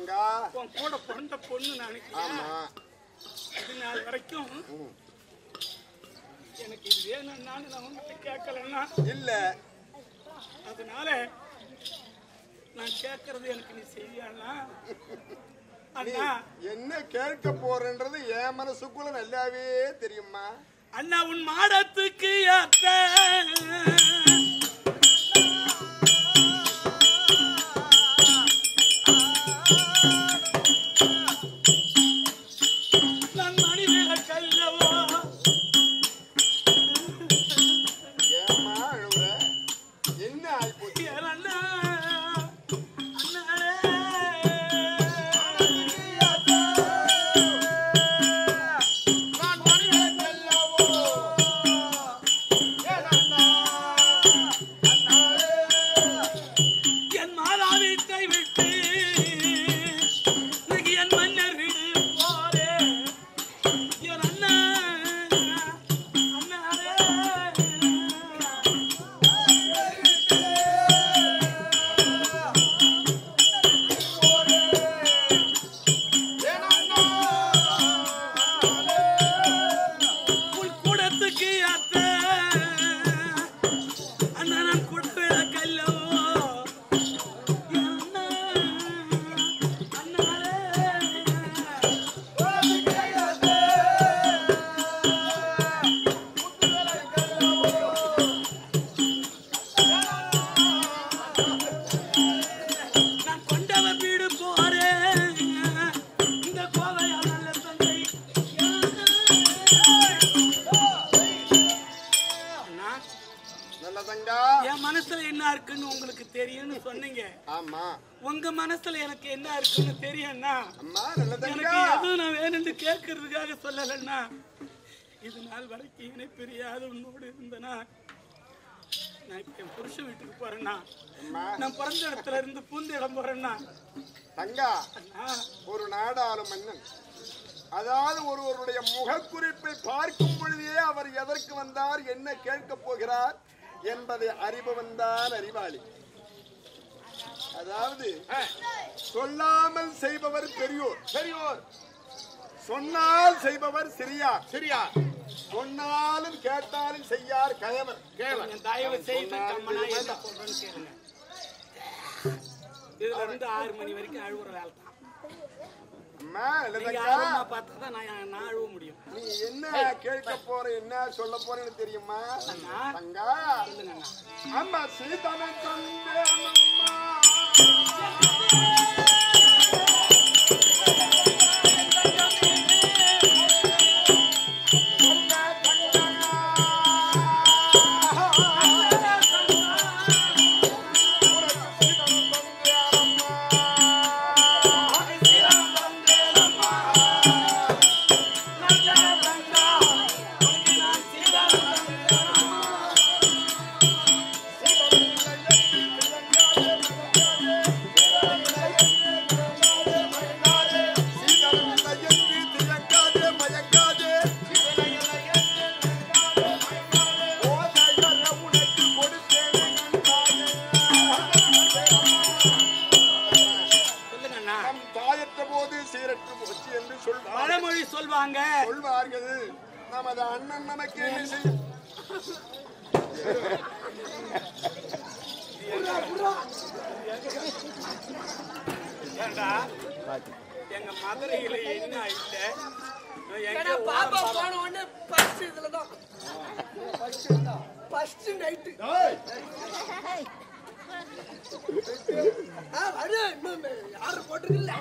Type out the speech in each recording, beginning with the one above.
தங்கா உன் கூட பிறந்த பொண்ணு நினைக்கிறேன். இது நாள் வரைக்கும் எனக்கு இது வேணும்னு நான் உங்ககிட்ட கேட்கலன்னா இல்ல, அதனால நான் கேட்கறது எனக்கு நீ செய்யலா? அண்ணா என்ன கேட்க போறன்றது என் மனசுக்குள்ள நல்லாவே தெரியுமா? அண்ணா உன் மாடத்துக்கு ஏத்த நான் மணிவில கல்லவோ. ஏமா அழுவுற? என்ன ஆயிப்போச்சு? அண்ணா உங்களுக்கு தெரியும்னு சொன்னீங்க. ஆமா, உங்க மனசுல எனக்கு என்ன இருக்குன்னு தெரியும்னா எனக்கு எதுவும் நான் வேணும்னு கேட்கறதுக்காக சொல்லலன்னா இது நாள் வரைக்கும் இவனை பிரியாத உன்னோடு இருந்தனா நான் என் புருஷன் வீட்டுக்கு போறேன்னா நான் பிறந்த இடத்துல இருந்து பூந்த இடம் போறேன்னா தங்கா ஒரு நாடாளும் மன்னன் அதாவது ஒருவருடைய முகக்குறிப்பை பார்க்கும் பொழுதே அவர் எதற்கு வந்தார் என்ன கேட்க போகிறார் என்பதை அறிபவன் தான் அறிவாளி. அதாவது சொல்லாமல் செய்பவர் பெரியோர், பெரியோர் சொன்னால் செய்பவர் சிறியார், சிறியார் சொன்னாலும் கேட்டாலும் செய்யார் கயவர், கேவர். தயவு செய்து கம்மனா என்ன சொல்றேன்னு கேளுங்க. இதுல இருந்து 6 மணி வரைக்கும் அழுவுற வேலை தான். நான் அழுவ முடியும். நீ என்ன கேட்க போற என்ன சொல்ல போறேன்னு தெரியுமா? அம்மா சீதானன் சொல்வார்கள். நமது அண்ணன் நமக்கு என்ன செய்யும்? எங்க மதுரையில என்ன இல்ல பாப்பா போன உடனே ஃபர்ஸ்ட் இதுலதான் ஃபர்ஸ்ட் நைட் யாரும் போட்டிருக்கல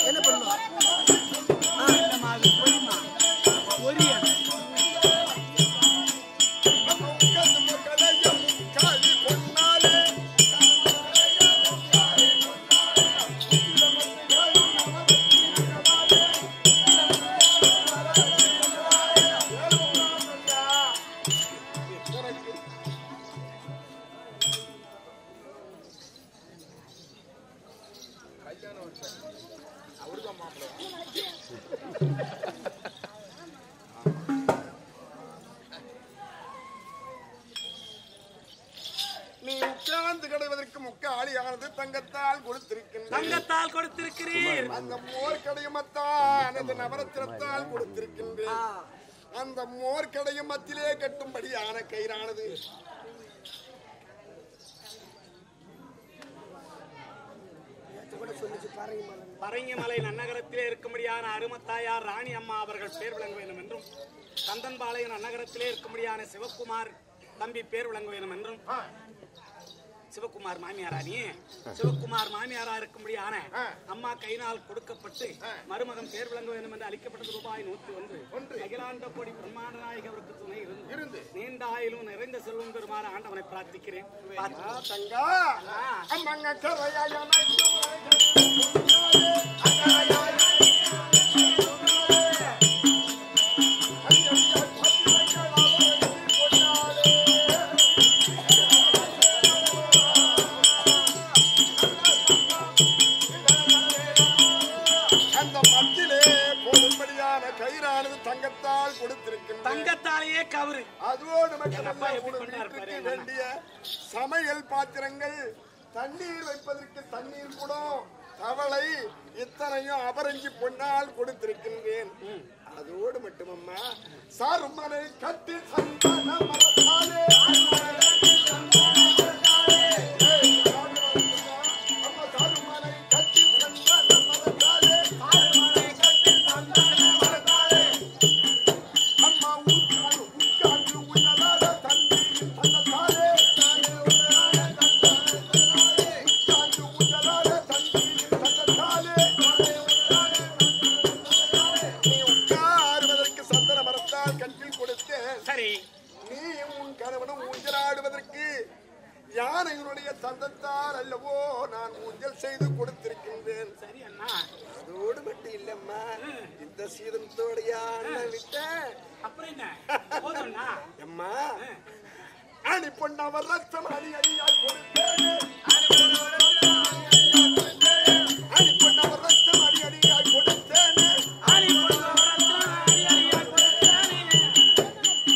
என்ன பண்ணுவோம் தாலியானது தங்கத்தால் கொடுத்திருக்கின்றேன். தங்கத்தால் கொடுத்திருக்கிறீர். அந்த மோர் கடையுமத்தான் நவரத்தினத்தால் கொடுத்திருக்கின்றேன். அந்த மோர் கடையும் மத்திலே கட்டும்படியான கயிறானது பரங்கிமலை நன்னகரத்திலே இருக்கும்படியான அருமத்தாயார் ராணி அம்மா அவர்கள் பேர் விளங்க வேண்டும் என்றும், கந்தன்பாளையம் நன்னகரத்திலே இருக்கும்படியான சிவகுமார் தம்பி பேர் விளங்க வேண்டும் என்றும், சிவகுமார் மாமியாராணி சிவகுமார் மாமியாரா இருக்கும்படியான அம்மா கையினால் கொடுக்கப்பட்டு மருமகன் பேர் விளங்க வேண்டும் என்று அளிக்கப்பட்டது ரூபாய் 101. அகிலாண்ட கோடி பிரம்மாண்ட நாயகி அவருக்கு துணை இருந்து நீண்ட ஆயிலும் நிறைந்த செல்வம் பெறுமாறு ஆண்டவனை பிரார்த்திக்கிறேன். தங்கத்தால் கொடுத்திருக்கின்ற தங்கத்தாலேயே கவரு. அதோடு வேண்டிய சமையல் பாத்திரங்கள், தண்ணீர் வைப்பதற்கு தண்ணீர் குடம், தவளை இத்தனையும் அபரஞ்சி பொன்னால் கொடுத்திருக்கின்றேன். அதோடு மட்டுமம்மா சாருமனை கட்டி சந்தான மரத்தாலே யானைகளுடைய தந்தத்தால் அல்லவோ நான் ஊஞ்சல் செய்து கொடுத்திருக்கின்றேன். சரி அண்ணா. அதோடு மட்டும் இல்லம்மா, இந்த சீதனத்தோடையா விட்ட அப்புறம் என்ன போதும்னா அம்மா அணி பொன்னவர் ரத்தம் அணி அடியால் கொடுத்தேன். அணி பொன்னவர் ரத்தம் அணி அடியால் கொடுத்தேன்.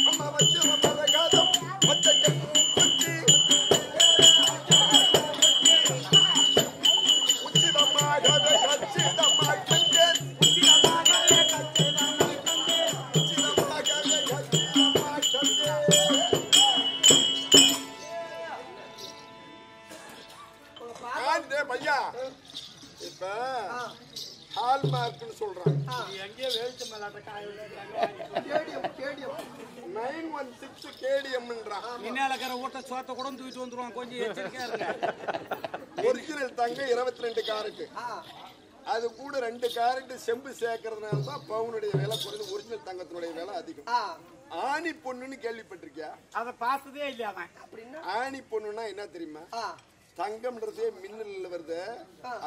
அம்மா வச்சு மரகாதம் பச்சை பையா இப்ப ஹால்மார்க்னு சொல்றான். எங்கேயோ வேல்ட்டு மேலாட்ட காய 916 கேடிஎம்ன்றான். மின்னாலக்கற ஓட்ட சோத்த கூட தூக்கிட்டு வந்துருவான். கொஞ்சம் எச்சரிக்கையா இருங்க. ஒரிஜினல் தங்கம் 22 காரட்டு. அது கூட 2 காரட்டு செம்பு சேர்க்கறதுனால தான் பவுனுடைய விலை குறைந்து, ஒரிஜினல் தங்கத்தினுடைய விலை அதிகம். ஆணி பொண்ணுன்னு கேள்விப்பட்டிருக்கியா? அதை பார்த்ததே இல்லையா அவன்? ஆணி பொண்ணுன்னா என்ன தெரியுமா? தங்கம்ன்றதே மின்னல்ல வருது,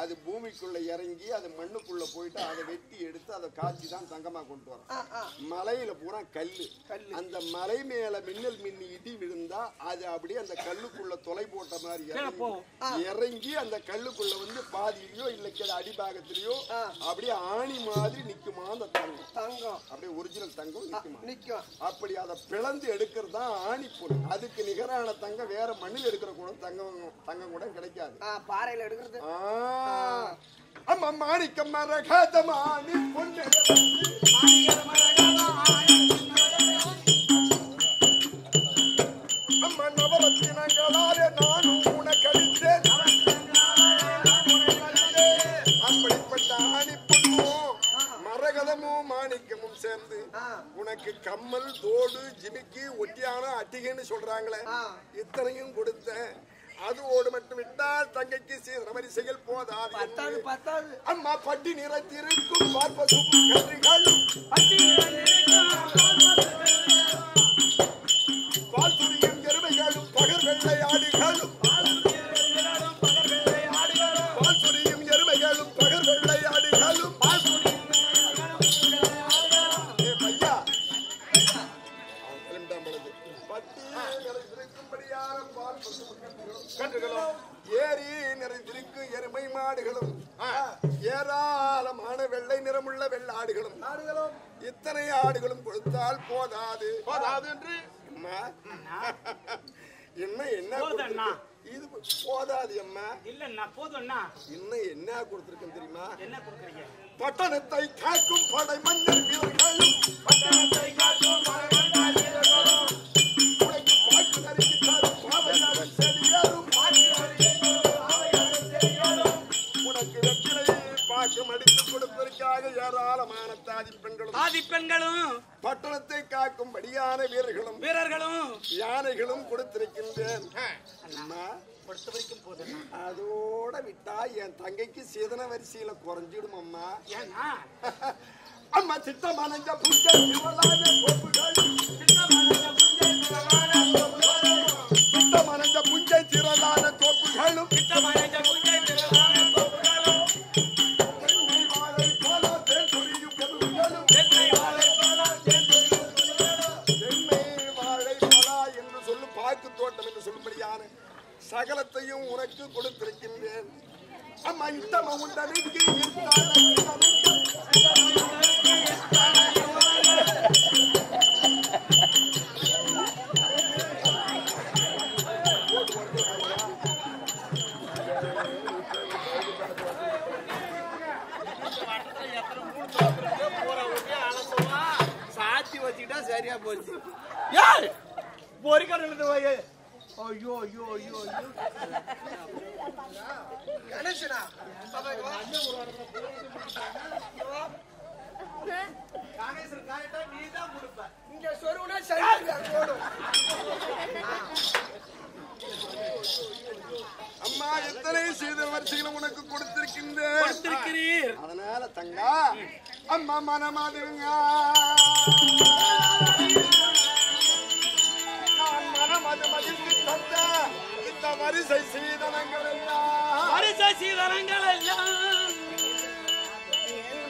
அது பூமிக்குள்ள இறங்கி அது மண்ணுக்குள்ள போயிட்டு அதை வெட்டி எடுத்து அதை காய்ச்சி தான் தங்கமா கொண்டு வரோம். மலையில பூரா கல்லு, அந்த மலை மேல மின்னல் மின்னி இடி விழுந்தா அது அப்படியே அந்த கல்லுக்குள்ள தொலை போட்ட மாதிரி இறங்கி அந்த கல்லுக்குள்ள வந்து பாதியிலயோ இல்ல அடிபாகத்திலயோ அப்படியே ஆணி மாதிரி நிக்குமா அந்த தங்கம். அப்படியே ஒரிஜினல் தங்கம் நிக்குமா. அப்படி அதை பிளந்து எடுக்கிறது தான் ஆணி பொருள். அதுக்கு நிகரான தங்கம் வேற மண்ணில் எடுக்கிற கூட தங்கம் கூட கிடைக்காது. பாறையில எடுக்கிறது. அம்மா மாணிக்கம் மரகதமானி பொண்ணு அம்மா நவரத்தினங்களாலே நானும் உனக்களித்தேன். அப்படிப்பட்ட ஆணி பொண்ணும் மரகதமும் மாணிக்கமும் சேர்ந்து உனக்கு கம்மல், தோடு, ஜிமிக்கி, ஒட்டியானோ, அட்டிகைன்னு சொல்றாங்களே, இத்தனையும் கொடுத்தேன். அதோடு மட்டும் விட்டால் தங்கைக்கு சீதனமரி செயல் போதாது. அம்மா பட்டி நிறத்திருக்கும் பார்ப்பது கன்றுகள், பால் சுரியும் எருமைகளும் பகர் வெள்ளை ஆடுகளும், பால் சுரியும் எருமைகளும் பகர் வெள்ளை ஆடுகளும். ஏரி நிறைந்திருக்கு எருமை மாடுகளும், ஏராளமான வெள்ளை நிறமுள்ள வெள்ளாடுகளும், இத்தனை ஆடுகளும் கொடுத்தால் போதாது என்று என்ன இது போதாது அம்மா. இல்ல நான் போதும்னா இன்னும் என்ன கொடுத்திருக்கேன் தெரியுமா? என்ன கொடுக்குறீங்க? பட்டணத்தை காக்கும் படை மன்னர் வீரர்களும் பட்டணத்தை காக்கும் படை மன்னர் வீரர்களும் உனக்கு பாக்கு நறுக்கி தரும் பாவையாரும் செடியாரும் உனக்கு வெற்றிலை பாக்கு மடித்து கொடுப்பதற்காக ஏராளமான தாதிப்பெண்களும் பட்டணத்தை காக்கும் படியான வீரர்களும் யானைகளும் கொடுத்திருக்கின்றேன். பொறுத்த வரைக்கும் போதும். அதோட விட்டா என் தங்கைக்கு சீதன வரிசையில குறைஞ்சிடும் அம்மா. ஏன்னா அம்மா சித்தமானஞ்ச புஞ்சை சிவலான கோப்புகள் சித்தமானஞ்ச புஞ்சை சிவலான கோப்புகளும் சித்தமானஞ்ச புஞ்சை சிவலான கோப்புகளும் தென்னை வாழை போல தேன் சொரியும் கதவுகளும் தென்னை வாழை போல என்று சொல்லும் பாக்கு தோட்டம் என்று சொல்லும்படியான சகலத்தையும் உனக்கு கொடுத்திருக்கின்றேன். அம்மா இத்தம உண்டனுக்கு சாட்சி வச்சுக்கிட்டா சரியா போச்சு. ஐயோ ஐயோ ஐயோ கணேசனா நீதான் கொடுப்ப. இங்க சொருவுனா போடும். அம்மா எத்தனை சீதன வரிசைகளும் உனக்கு கொடுத்திருக்கின்றேன். அதனால தங்கா அம்மா மனமாதுங்க நான் மனமது மகிழ்ச்சி தந்த இந்த வரிசை சீதனங்கள் எல்லாம்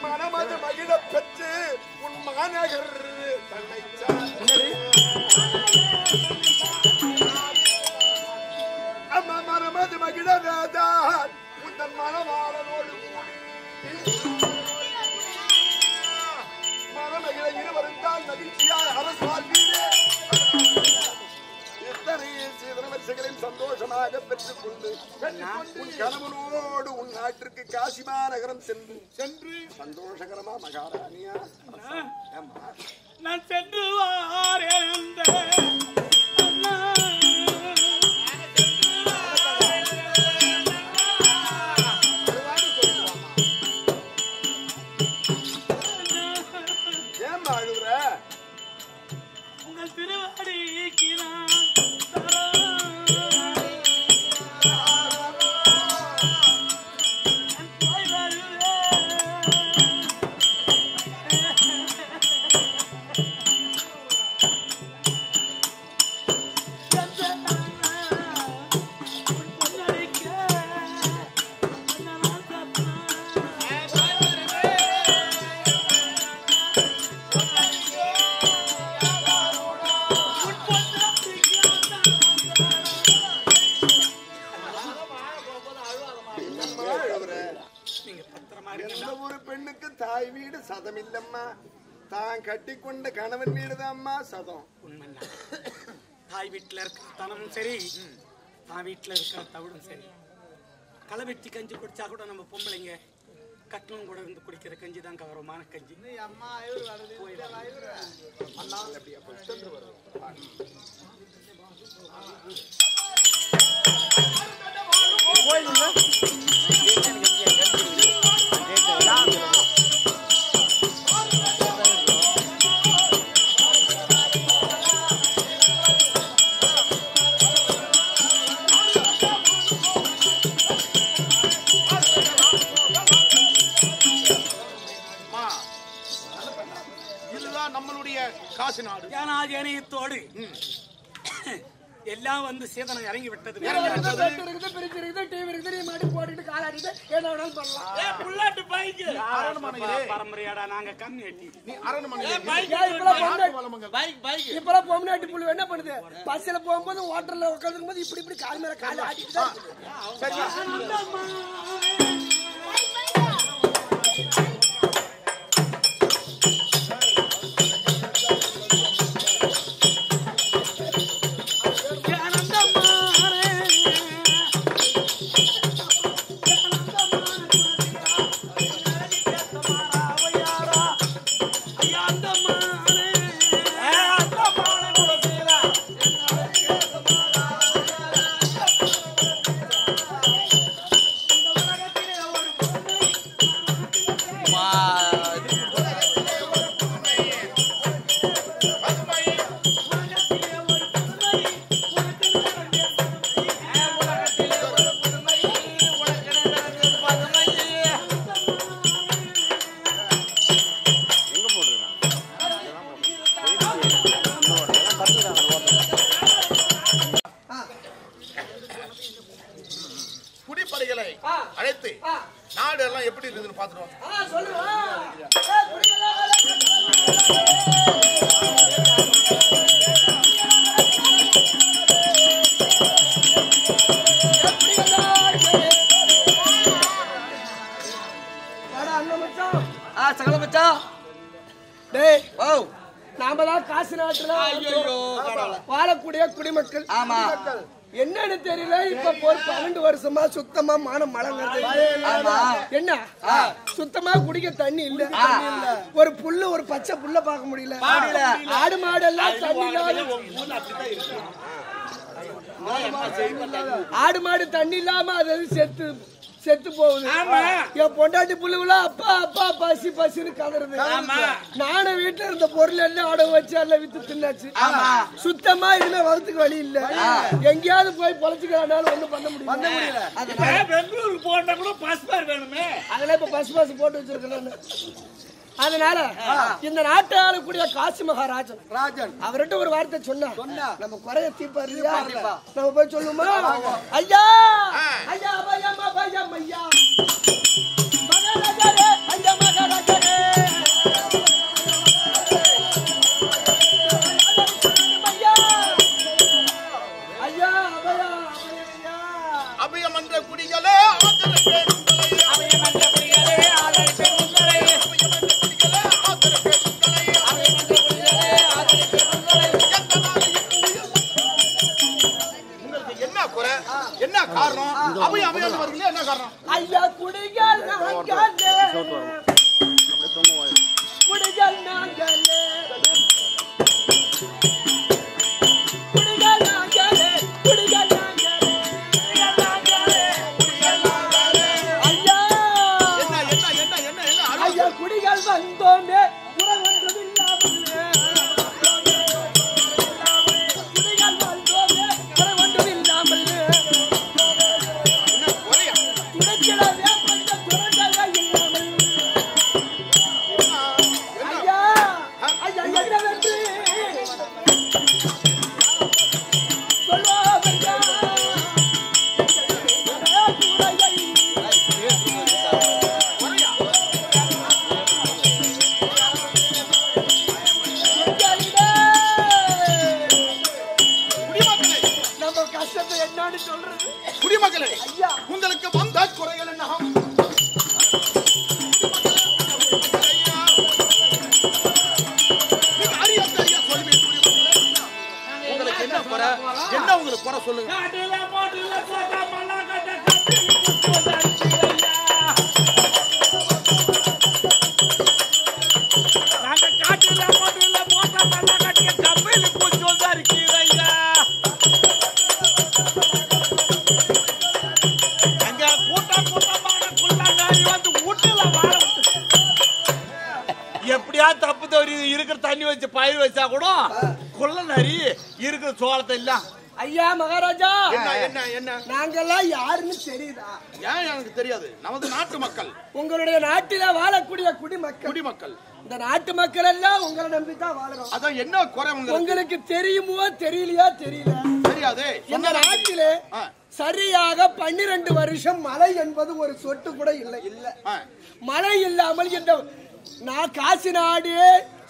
மனமது மகிழ பெற்று உன் மாநகர் தன்னை அம்மா மனமது மகிழ வேதான் உன் மனவாளனோடு மனமகிழ இருவரும் தான் மகிழ்ச்சியாய் அரசாழ்வீரே. இத்தனை சீதன வரிசைகளையும் சந்தோஷமாக பெற்றுக்கொண்டு உன் கணவனோடு உன் நாட்டிற்கு காசிமா நகரம் சென்று சந்தோஷகரமா மகாராணியா நான் சென்று வாரேன். உங்கள் திருவாடிக்கு தாய் வீடு சதம் இல்லம்மா, தான் கட்டி கொண்ட கணவன் வீடுதான்மா சதம். உண்மைன்னா தாய் வீட்டுல இருக்கிற தனமும் சரி, தான் வீட்டுல இருக்கிற தவிடும் சரி. களை வெட்டி கஞ்சி குடிச்சா கூட நம்ம பொம்பளைங்க கட்டணம் கூட இருந்து குடிக்கிற கஞ்சி தான் கௌரவமான கஞ்சி. காசு நாடு ஏனாஜனத்தோடு எல்லாம் வந்து சேதனம் இறங்கி விட்டது. பரம்பரையாடா நாங்க கம்மி இப்பெல்லாம் பொம்னாட்டி புள்ளி என்ன பண்ணுது, பஸ்ல போகும்போது ஹோட்டல்ல உட்காந்துக்கும் போது இப்படி இப்படி கால் மேல கால ஆட்டிட்டு படைகளை அழைத்து நாடு எல்லாம் எப்படி இருக்குதுன்னு பாத்துருவோம். நாம தான் காசு நாட்டுல வாழக்கூடிய குடிமக்கள். ஆமா, என்னன்னு தெரியல. இப்ப ஒரு 12 வருஷமா சுத்தமா மானம் மழங்கிறது. என்ன சுத்தமா குடிக்க தண்ணி இல்ல. ஒரு புல்லு, ஒரு பச்சை புல்ல பார்க்க முடியல. ஆடு மாடு எல்லாம் தண்ணி ஆடு மாடு தண்ணி இல்லாம அது செத்து போகுது. என் பொண்டாட்டி புள்ளுல அப்பா அப்பா பசி பசின்னு கதறது. நானும் வீட்டுல இருந்த பொருள் எல்லாம் அடவு வச்சு எல்லாம் வித்து தின்னாச்சு. சுத்தமா இதுல வரத்துக்கு வழி இல்ல. எங்கேயாவது போய் பொழைச்சுக்கிறானாலும் ஒண்ணும் பண்ண முடியல. பெங்களூருக்கு போனா கூட பாஸ்போர்ட் வேணுமே. அதெல்லாம் இப்ப பஸ் போட்டு வச்சிருக்கேன். அதனால இந்த நாட்டை ஆளக்கூடிய காசி மகாராஜன் அவர்கிட்ட ஒரு வார்த்தை சொன்னா நம்ம குறைய தீர்ப்பாரு. நம்ம போய் சொல்லுமா? ஐயா ஐயா பையம் பையம் ஐயா மகாராஜரே, ஐயா மகாராஜரே, ஐயா அபயா அபயம் என்ற குடிகளே என்ன காரணம்? அபயம் வருகிறீங்களே, என்ன காரணம்? ஐயா குடிகள் நாங்களே, குடிகள் நாங்களே, குடிகள் நாங்களே, குடிகள் நாங்களே, ஐயா ஐயா குடிகள் வந்தோமே உறவொன்றும் இல்லாமலே, குடிகள் வந்தோமே உறவொன்றும் இல்லாமலே, குடிமக்களே, உங்களுக்கு வந்த குறைகள் என்ன? உங்களுக்கு என்ன குறை? என்ன உங்களுக்கு குறை சொல்லுங்க. எப்படியா தப்பு தவறி இருக்கிற தண்ணி வச்சு பயிர் வச்சா கூட கொள்ள நரி இருக்கிற சோளத்தை இல்ல. ஐயா மகாராஜா, என்ன என்ன நாங்கெல்லாம் யாருன்னு தெரியுதா? ஏன் எனக்கு தெரியாது. நமது நாட்டு மக்கள், உங்களுடைய நாட்டில வாழக்கூடிய குடிமக்கள். இந்த நாட்டு மக்கள் எல்லாம் உங்களை நம்பித்தான் வாழறோம். அதான் என்ன குறை உங்களுக்கு தெரியுமோ தெரியலையா? தெரியாதே. இந்த நாட்டிலே சரியாக 12 வருஷம் மழை என்பது ஒரு சொட்டு கூட இல்லை. மழை இல்லாமல் இந்த காசி நாடு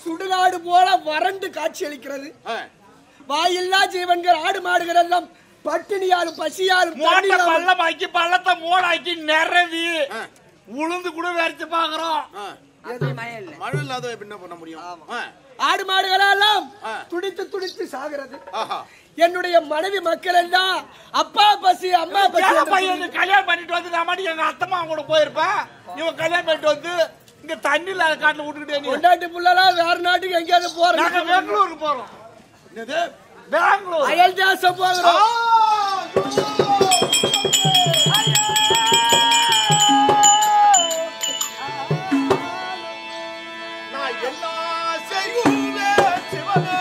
சுடுகாடு போல வறண்டு காட்சி அளிக்கிறது. வாயில்லா ஜீவன்கள், ஆடு மாடுகள் எல்லாம் பட்டினியாலும் பசியாலும் பள்ளமாக்கி பள்ளத்தை மூடாக்கி நிறவி உளுந்து கூட வரைச்சு பாக்குறோம். மழை இல்லாத என்ன பண்ண முடியும்? ஆடு மாடுகள் எல்லாம் துடித்து துடித்து சாகிறது. என்னுடைய மனைவி மக்கள் எல்லாம் அப்பா பசி அம்மா பசி. கல்யாணம் பண்ணிட்டு வந்து நான் மட்டும் எங்க அத்தம்மா கூட போயிருப்பேன். இவன் கல்யாணம் பண்ணிட்டு வந்து இங்க தண்ணி இல்லாத காட்டுல விட்டுக்கிட்டே கொண்டாட்டி புள்ளலாம் வேற நாட்டுக்கு எங்கேயாவது போறோம். பெங்களூருக்கு போறோம். பெங்களூர் அயல் தேசம் போகிறோம். நான் என்ன செய்வேன் சிவனே?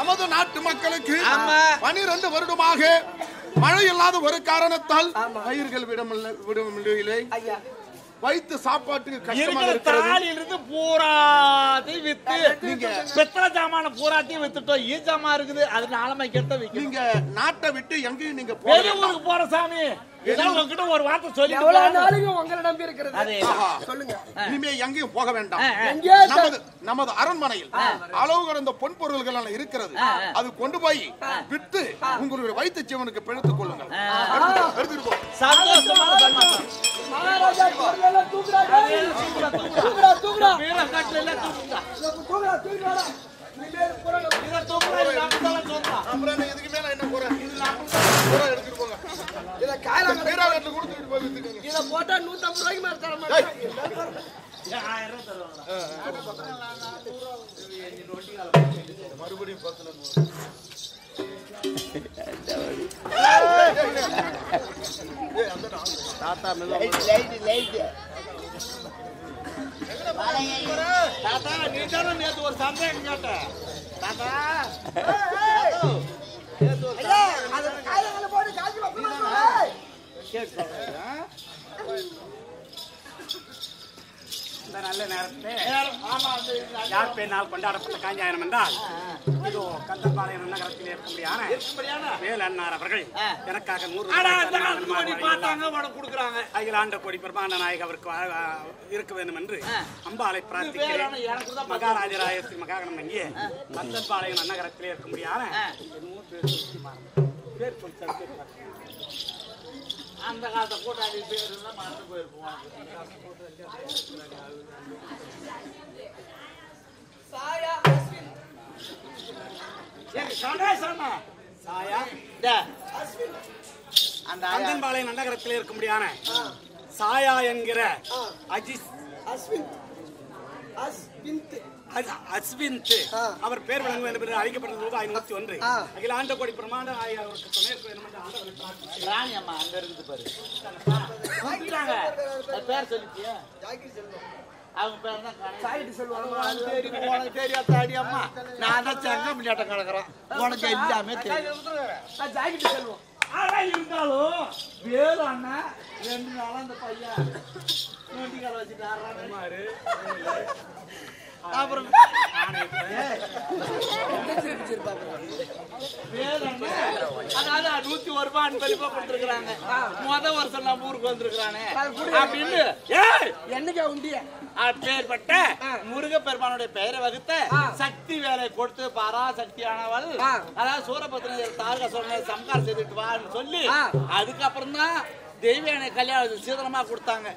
நமது நாட்டு மக்களுக்கு 12 வருடமாக மழை இல்லாத ஒரு காரணத்தால் பயிர்கள் விடவில்லை. வைத்து சாப்பாட்டுக்கு கஷ்டமா இருக்கிறது. பூராத்தையும் வித்து நீங்க பித்தளை ஜாமான பூராத்தையும் வித்துட்டோம். ஈஜாமா இருக்குது. அது நாளமை கெட்ட நீங்க நாட்டை விட்டு எங்கேயும் நீங்க ஊருக்கு போற சாமி உங்ககிட்ட ஒரு வார்த்தை சொல்லி உங்களை நம்பி இருக்கிறது சொல்லுங்க. இனிமே எங்கேயும் போக வேண்டாம். நமது அரண்மனையில் அளவு கடந்த பொன் பொருள்கள் இருக்கிறது. அது கொண்டு போய் விட்டு உங்களுடைய வைத்த ஜீவனுக்கு பிழைத்துக் கொள்ளுங்கள். எடுத்துட்டு போ. மகாராஜா பொருளெல்லாம் தூக்குறாங்க. தூக்குறா அப்புறம் இதுக்கு மேல என்ன போறேன்? எடுத்துட்டு போங்க. இத காயல வீராகத்துல கொடுத்துட்டு போய் வித்துக்கங்க. இத போட்டா 150 ரூபாய்க்கு மேல தர மாட்டேன். 1000 ரூபாய் தருவாங்க. மறுபடியும் 10 தாத்தா நீ தானே நேத்து ஒரு சந்தேகம் கேட்ட தாத்தா அத காயல போட்டு காய்ச்சி வைக்கணும். இந்த நல்ல நேரத்தில் யார் பேனால் கொண்டாடப்பட்ட காஞ்சாயனம் என்றால் இதோ கந்தன்பாளையம் நகரத்தில் இருக்கும்படியான வேலன்னார் அவர்கள் எனக்காக 100 கொடுக்குறாங்க. அகிலாண்ட கோடி பிரமாண்ட நாயக அவருக்கு இருக்க வேண்டும் என்று அம்பாளை பிரார்த்திக்கிறேன். மகாராஜராய ஸ்ரீ மகாகணம் அங்கே கந்தன்பாளையம் நகரத்தில் இருக்கும்படியான பேர் சொல்லி அந்த காலத்தை கூட்டாளி பேர் மறந்து போயிருப்போம். கந்தன்பாளையம் நகரத்தில் இருக்கும்படியான சாயா என்கிற அஸ்விந்த் அவர் பேர் விளங்கும் என்று அழைக்கப்பட்டது 501. அகிலாண்ட கோடி பிரமாண்ட அவருக்கு துணை வேண்டும் என்று ராணி அம்மா அங்க இருக்குது பாரு. பேர் சொல்லிட்டியா? அவங்க பேர் தான் சாயிட்டு சொல்லுவாங்க. தெரியாதாடி அம்மா நான் தான் செங்கம் விளையாட்டம் கிடக்குறேன். உனக்கு எல்லாமே தெரியும். ஜாக்கெட்டு சொல்லுவோம். ஆனா இருந்தாலும் வேறு அண்ணா 2 நாளா அந்த பையன் நோட்டிக்கார வச்சுட்டு ஆடுறாரு. அப்புறம் அதாவது 101 ரூபாய் அன்பளிப்பா கொடுத்துருக்காங்க. முதல் வருஷம் நம்ம ஊருக்கு வந்திருக்கிறானே அப்படின்னு என்னைக்கு உண்டிய அப்பேற்பட்ட முருகப்பெருமானுடைய பெயரை வகுத்த சக்தி வேலை கொடுத்து பராசக்தியானவள் அதாவது சூரபத்ரனை தாரக சொன்ன சம்காரம் செய்துட்டு வான்னு சொல்லி அதுக்கப்புறம் தான் தெய்வயானை கல்யாணம் சீதனமா கொடுத்தாங்க.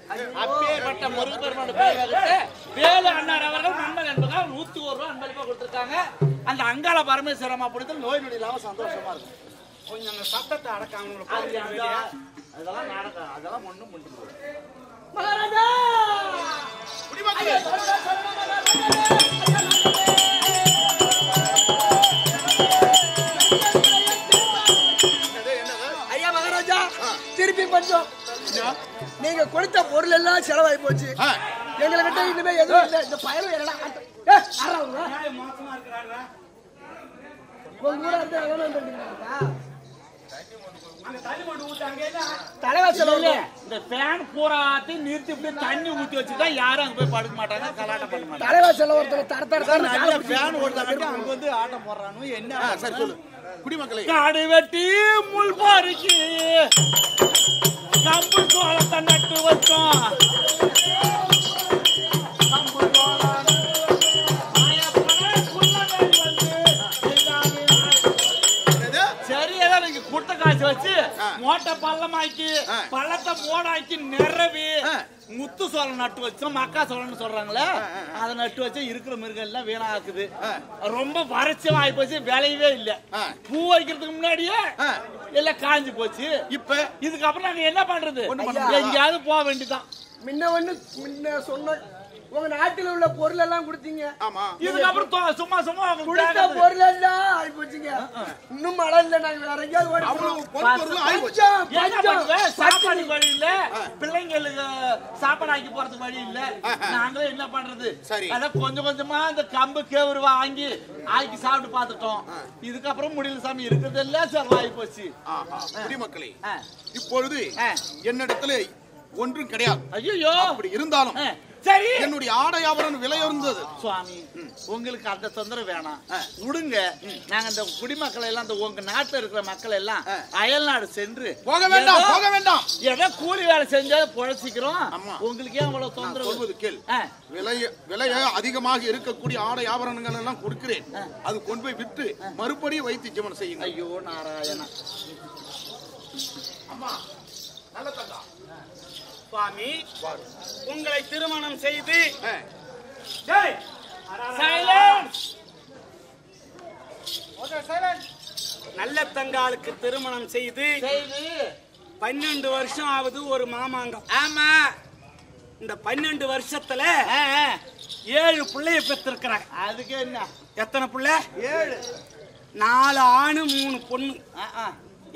அப்பேற்பட்ட முருகப்பெருமானுடைய பெயரை வகுத்த வேலு அண்ணார் அவர்கள் நண்பர் என்பதால் 101 ரூபாய் அன்பளிப்பா கொடுத்திருக்காங்க. அந்த அங்காள பரமேஸ்வரமா பிடித்தல் நோய் நொடி இல்லாம சந்தோஷமா இருக்கும். கொஞ்சம் அந்த சத்தத்தை அடக்காம அதெல்லாம் நடக்கும். அதெல்லாம் ஒண்ணும் முடியும். மகாராஜா ஐயா மகாராஜா திருப்பி பஞ்சம். நீங்க கொடுத்த பொருள் எல்லாம் செலவாகி போச்சு. எங்களை கிட்ட இனிமே எதுவும் இல்லை. இந்த பயலும் என்னடா மோசமா இருக்கிறாங்க. இந்த ஃபேன் பூராத்தையும் நிறுத்தி இப்படி தண்ணி ஊத்தி வச்சுட்டா யாரும் அங்க போய் படுக்க மாட்டாங்க. கலாட்டம் பண்ண மாட்டாங்க. தலைவாசல ஒருத்தர் தரத்தர ஃபேன் ஓடுறாங்க அங்க வந்து ஆட்டம் போடுறானு என்ன சரி சொல்லு. குடிமக்களை காடு வெட்டி முள் பாரிக்கு கம்பு சோளத்தை நட்டு வச்சோம். கம்பு சோளம் சரியதான் நீங்க குட்ட காசு வச்சு மோட்டை பள்ளமாக்கி பள்ளத்தை மோடாக்கி நிறவி முத்து சோளம் நட்டு வச்சோம். மக்கா சோளம்னு சொல்றாங்களே அதை நட்டு வச்சு இருக்கிற மிருகம் எல்லாம் வீணாக்குது. ரொம்ப வறட்சி ஆகி போச்சு. விளையவே இல்ல. பூ வைக்கிறதுக்கு முன்னாடியே எல்லாம் காஞ்சி போச்சு. இப்ப இதுக்கப்புறம் நாங்க என்ன பண்றது? எங்கேயாவது போக வேண்டியதான். முன்ன சொன்ன உங்க நாட்டில் உள்ள பொருள் எல்லாம் கொடுத்தீங்க. இதுக்கப்புறம் சும்மா சும்மா கொடுத்த பொருள் எல்லாம் ஆகி போச்சுங்க. இன்னும் மழை இல்ல நாங்க வேற எங்கயாவது ஓடி அவ்வளவு பொன்பொருள் ஆயிப்போச்சு. சாப்பாடு வழி இல்ல, பிள்ளைங்களுக்கு சாப்பாடு ஆக்கி போறதுக்கு வழி இல்ல, நாங்களும் என்ன பண்றது? அதான் கொஞ்சம் கொஞ்சமா இந்த கம்பு கேவுரு வாங்கி ஆக்கி சாப்பிட்டு பாத்துட்டோம். இதுக்கப்புறம் முடியல சாமி, இருக்கிறது எல்லாம் செலவாகி போச்சு. குடிமக்களே, இப்பொழுது என்னிடத்துல ஒன்றும் கிடையாது. ஐயோ, அப்படி இருந்தாலும் சரி, என்னுடைய ஆடை ஆபரணம் விலை உயர்ந்தது. சுவாமி, உங்களுக்கு அந்த தொந்தரவு வேணாம், விடுங்க. நாங்க இந்த குடிமக்களை எல்லாம், இந்த உங்க நாட்டுல இருக்கிற மக்கள் எல்லாம் அயல் நாடு சென்று போக வேண்டாம், போக வேண்டாம். ஏதோ கூலி வேலை செஞ்சா பொழைச்சிக்கிறோம். உங்களுக்கு ஏன் அவ்வளவு தொந்தரவு? சொல்வது கேள். விலைய அதிகமாக இருக்கக்கூடிய ஆடை ஆபரணங்கள் எல்லாம் கொடுக்கிறேன். அது கொண்டு போய் விட்டு மறுபடியும் வைத்து ஜீவனம் செய்யுங்க. ஐயோ நாராயணா. அம்மா, நல்ல தங்கா சுவாமி, உங்களை திருமணம் செய்து நல்ல தங்காளுக்கு திருமணம் செய்து 12 வருஷம் ஆகுது. ஒரு மாமாங்கம். ஆமா, இந்த 12 வருஷத்துல 7 பிள்ளைய பெற்றிருக்கிறேன். அதுக்கு என்ன? எத்தனை பிள்ளை? 7. 4 ஆணு 3 பொண்ணு.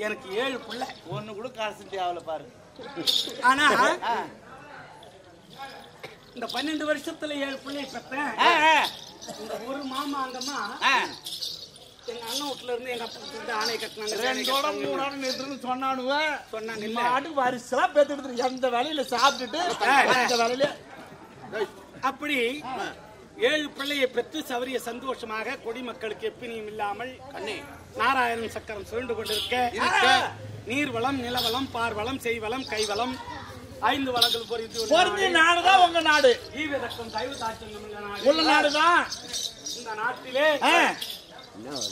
எனக்கு 7 பிள்ளை. ஒண்ணு கூட காசு தேவையில்ல பாரு. ஆனா இந்த 12 வருஷத்துல 7 பிள்ளைய பெற்றேன். இந்த ஒரு மாமாங்கம்மா எங்க அண்ணன் வீட்டுல இருந்து எங்க அப்பா வீட்டுல ஆணை கட்டினாங்க. 2 3 நிறுத்துன்னு சொன்னானுங்க. மாட்டுக்கு வரிசலா பேத்துட்டு எந்த வேலையில சாப்பிட்டுட்டு இந்த வேலையில அப்படி 7 பிள்ளையை பெற்று சவரிய சந்தோஷமாக குடிமக்களுக்கு எப்பினியும் இல்லாமல் நாராயணன் சக்கரம் சுழண்டு கொண்டிருக்க நீர்வளம், நிலவளம், பார்வளம், செய்வளம், கைவளம் 5 வளங்கள் பொறிந்து நாடுதான் உங்க நாடு. ஈவதக்கம் தயவு தாட்சம் உள்ள நாடுதான். இந்த நாட்டிலே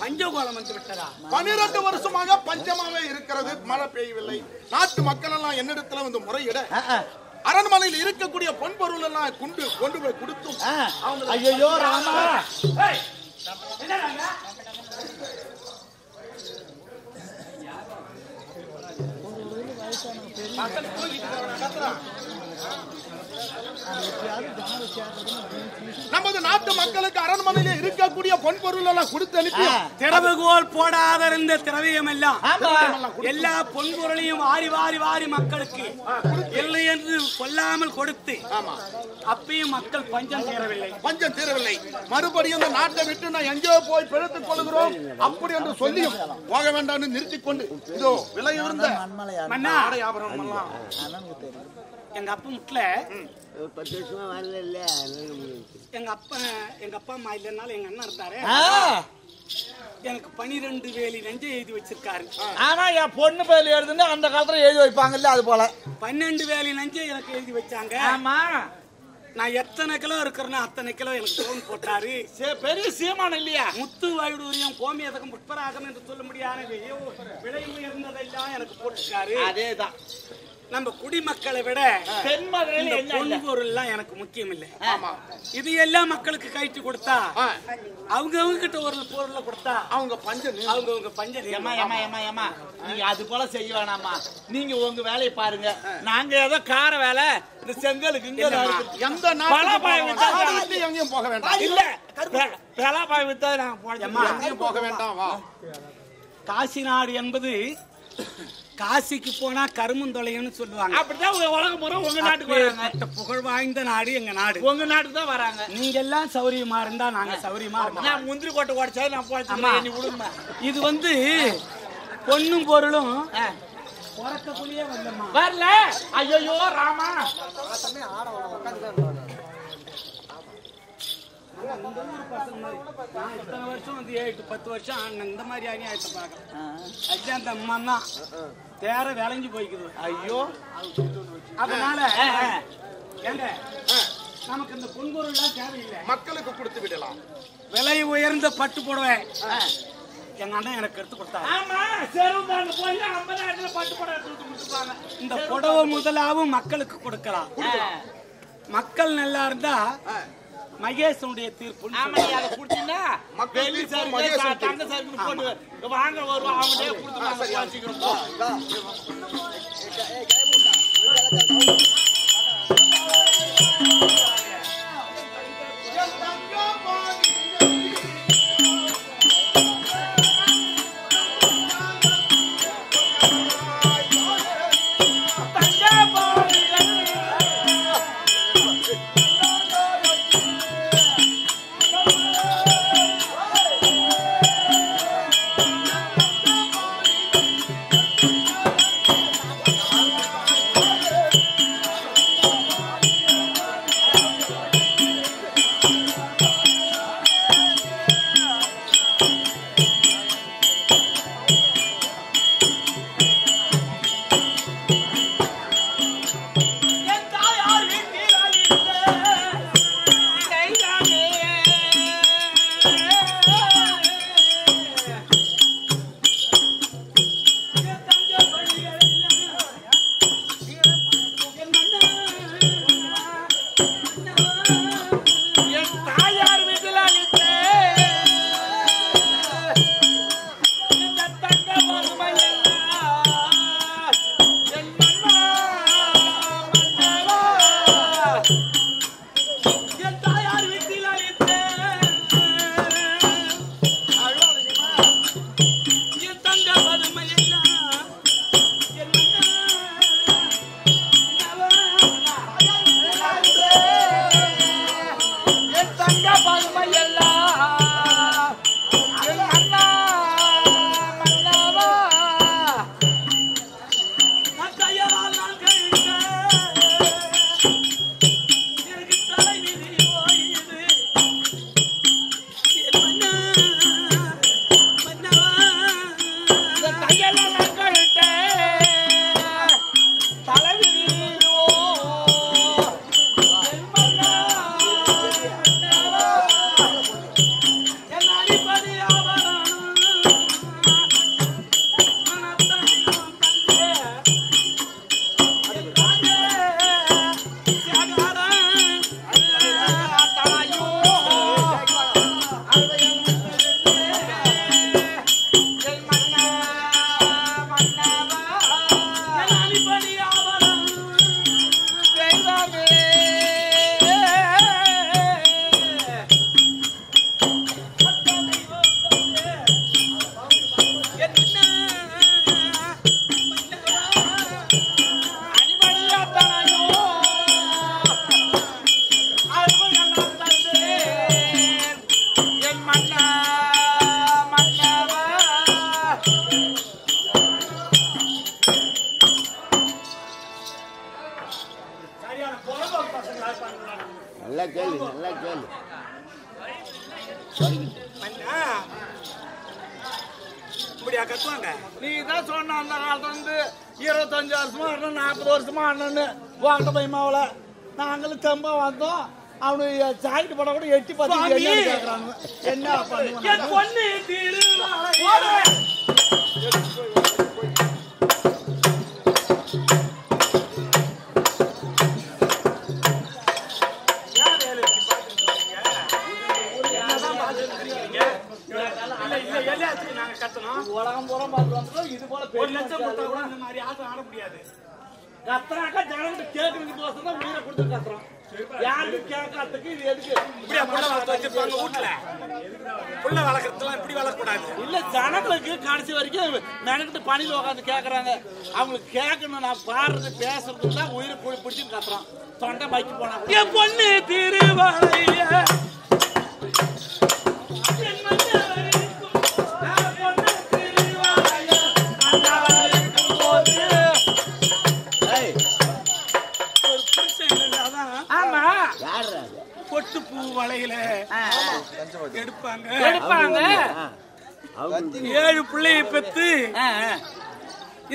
பஞ்சகோலம் வந்து விட்டதா? 12 வருஷமாக பஞ்சமாவே இருக்கிறது, மழை பெய்யவில்லை. நாட்டு மக்கள் எல்லாம் என்னிடத்துல வந்து முறையிட அரண்மனையில் இருக்கக்கூடிய பொன்பொருள் எல்லாம் கொண்டு போய் கொடுத்தும் ஐயோ ராமா, நமது நாட்டு மக்களுக்கு அரண்மனையில இருக்கக்கூடிய பொன்பொருள் எல்லாம் கொடுத்து அனுப்பி திறவுகோல் போடாத இருந்த திரவியம் எல்லாம் எல்லா பொன்பொருளையும் வாரி வாரி வாரி மக்களுக்கு இல்லை என்று கொல்லாமல் கொடுத்து அப்பயும் மக்கள் பஞ்சம் தீரவில்லை. மறுபடியும் இந்த நாட்டை விட்டு நான் எங்கேயோ போய் பிழைத்துக் கொள்கிறோம் அப்படி என்று சொல்லியும் போக வேண்டாம் நிறுத்திக் கொண்டு இதோ விலை உயர்ந்த ஆடை ஆபரணம் எல்லாம் எங்க அப்பா முட்ல 10 வருஷமா வரல இல்ல. எங்க அப்பா அம்மா இல்லைனாலும் எங்க அண்ணன் இருந்தாரு. எனக்கு 12 வேலி நெஞ்சை எழுதி வச்சிருக்காரு. ஆனா என் பொண்ணு பேர்ல எழுதுன்னு அந்த காலத்துல எழுதி வைப்பாங்கல்ல, அது போல 12 வேலி நெஞ்சை எனக்கு எழுதி வச்சாங்க. ஆமா, நான் எத்தனை கிலோ இருக்கிறேன்னா அத்தனை கிலோ எனக்கு லோன் போட்டாரு. பெரிய சீமானம் இல்லையா? முத்து வாயுடூரியம் கோமியதகம் புட்பராகம் என்று சொல்ல முடியாத விலை உயர்ந்ததெல்லாம் எனக்கு போட்டுருக்காரு. அதேதான். நம்ம குடிமக்களை விட பொன்பொருள் எனக்கு முக்கியம் இல்லை. இது எல்லாம் மக்களுக்கு கைட்டு கொடுத்தா அவங்க கிட்ட ஒரு பொருளை கொடுத்தா அவங்க பஞ்சம். நீங்க அது போல செய்ய வேணாமா, நீங்க உங்க வேலையை பாருங்க. நாங்க ஏதோ கார வேலை, இந்த செங்கலுக்கு எந்த எங்கேயும் போக வேண்டாம். இல்ல பலாப்பாய் வித்தா நாங்க போக வேண்டாம். வா, காசி நாடு என்பது காசிக்கு போனா கருமுந்தொலைன்னு சொல்லுவாங்க. அப்படிதான் உலகம் பூரா உங்க நாட்டுக்கு வராங்க. புகழ் வாய்ந்த நாடு எங்க நாடு. உங்க நாட்டுக்கு தான் வராங்க. நீங்க எல்லாம் சௌரியமா இருந்தா நாங்க சௌரியமா இருக்கோம். நான் முந்திரி கோட்டை உடைச்சா நான் போடுமா. இது வந்து பொண்ணும் பொருளும் வரல. ஐயோ ராமா, இத்தனை வருஷம் வந்து 8-10 வருஷம் இந்த மாதிரி அநியாயத்தை பாக்குறேன். அந்த அம்மா தான் தேர விளைஞ்சு போய்க்குது. ஐயோ, அதனால ஏங்க நமக்கு இந்த பொன்பொருள் எல்லாம் தேவையில்லை, மக்களுக்கு கொடுத்து விடலாம். விலை உயர்ந்த பட்டு போடுவேன் எங்க அண்ணன் எனக்கு எடுத்து கொடுத்தாங்க. இந்த புடவை முதலாவும் மக்களுக்கு கொடுக்கலாம். மக்கள் நல்லா இருந்தா மகேசனுடைய தீர்ப்பு வாங்க வருவோம். அவங்களே கொடுத்து நல்லா கேள்வி நல்லா கேள்வி இப்படியா கத்துவாங்க? நீ தான் சொன்ன அந்த காலத்துல இருந்து 25 வருஷமா ஆடணும் 40 வருஷமா ஆடணும்னு வாட்ட பயமாவல நாங்களும் தெம்பா வந்தோம். அவனு சாய்ட்டு போட கூட எட்டி பார்த்து கேக்குறாங்க. என்ன பண்ணுவாங்க? பொண்ணு உலகம் பூரா பார்த்து இது போல 1 லட்சம் கொடுத்தா கூட இந்த மாதிரி ஆட்டம் ஆட முடியாது. கத்துறாக்கா ஜனங்கிட்ட கேட்கறதுக்கு கோசம் தான் உயிரை கொடுத்து கத்துறோம். யாருக்கு கேட்கறதுக்கு இது எதுக்கு? இப்படியா புள்ள வளர்த்து வச்சிருப்பாங்க வீட்டுல? புள்ள வளர்க்கறதுலாம் இப்படி வளர்க்கக்கூடாது. இல்ல ஜனங்களுக்கு கடைசி வரைக்கும் மெனக்கிட்டு பணியில் உட்காந்து கேட்கறாங்க. அவங்களுக்கு கேட்கணும். நான் பாடுறது பேசுறது தான் உயிரை பிடிச்சி கத்துறோம். தொண்டை மைக்கு போனா என் பொண்ணு திருவாளைய பொட்டு பூ வளையில எடுப்பாங்க. 7 பிள்ளையை பெத்து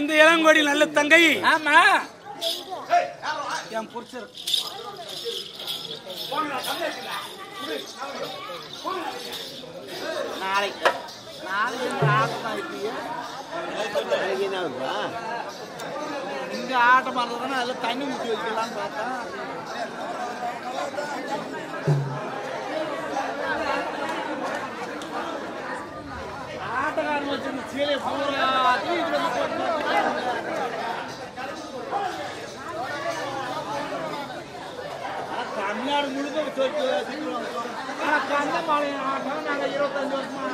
இந்த இளங்கோடி நல்ல தங்கை. ஆமா என் புருஷர் நாளைக்கு இங்க ஆட்டம் ஆடுறதுன்னா அதுல தண்ணி ஊற்றி வைக்கலாம்னு பார்த்தா ஆட்டக்காரன் வச்சிருந்த சீலை பூரா தமிழ்நாடு முழுக்க கந்த மாலை ஆட்டம் நாங்கள் 25 வருஷமா